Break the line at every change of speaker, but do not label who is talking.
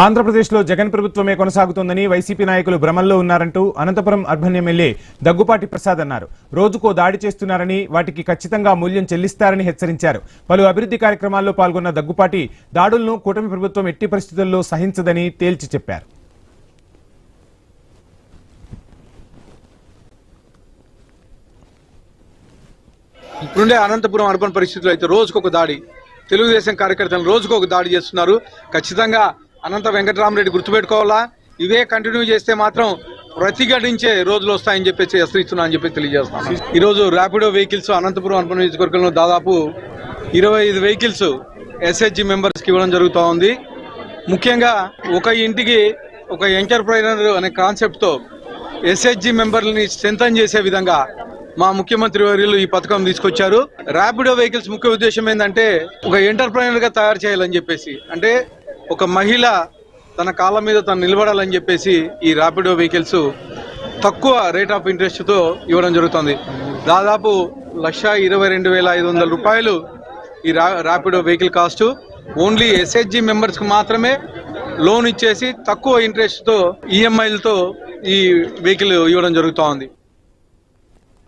ఆంధ్రప్రదేశ్లో జగన్ ప్రభుత్వమే కొనసాగుతోందని వైసీపీ నాయకులు భ్రమల్లో ఉన్నారంటూ అనంతపురం అర్బన్ ఎమ్మెల్యే దగ్గుపాటి ప్రసాద్ అన్నారు. రోజుకో దాడి చేస్తున్నారని, వాటికి ఖచ్చితంగా మూల్యం చెల్లిస్తారని హెచ్చరించారు. పలు అభివృద్ధి కార్యక్రమాల్లో పాల్గొన్న దగ్గుపాటి దాడులను కూటమి ప్రభుత్వం ఎట్టి పరిస్థితుల్లో సహించదని తేల్చి చెప్పారు.
ఇప్పుడుండే అనంతపురం అర్బన్ పరిస్థితుల్లో అయితే రోజుకొక దాడి, తెలుగుదేశం కార్యకర్తలు రోజుకొక దాడి చేస్తున్నారు. ఖచ్చితంగా అనంత వెంకటరామరెడ్డి గుర్తుపెట్టుకోవాలా, ఇవే కంటిన్యూ చేస్తే మాత్రం ప్రతిఘటించే రోజులు వస్తాయని చెప్పేసి హెచ్చరిస్తున్నా అని చెప్పి తెలియజేస్తున్నాను. ఈరోజు ర్యాపిడో వెహికల్స్ అనంతపురం అర్బన్ నియోజకవర్గంలో దాదాపు 25 వెహికల్స్ ఎస్హెచ్జి మెంబర్స్కి ఇవ్వడం జరుగుతూ ఉంది. ముఖ్యంగా ఒక ఇంటికి ఒక ఎంటర్ప్రైనర్ అనే కాన్సెప్ట్తో ఎస్హెచ్జి మెంబర్లని స్ట్రెంథన్ చేసే విధంగా మా ముఖ్యమంత్రి వర్యులు ఈ పథకం తీసుకొచ్చారు. ర్యాపిడో వెహికల్స్ ముఖ్య ఉద్దేశం ఏంటంటే ఒక ఎంటర్ప్రైనర్ గా తయారు చేయాలని చెప్పేసి, అంటే ఒక మహిళ తన కాళ్ళ మీద తను నిలబడాలని చెప్పేసి ఈ ర్యాపిడో వెహికల్స్ తక్కువ రేట్ ఆఫ్ ఇంట్రెస్ట్ తో ఇవ్వడం జరుగుతుంది. దాదాపు 1,22,500 రూపాయలు ఈ Rapido vehicle cost. Only SHG members కు మాత్రమే లోన్ ఇచ్చేసి తక్కువ ఇంట్రెస్ట్ తో ఈఎంఐలతో ఈ వెహికల్ ఇవ్వడం జరుగుతూ ఉంది.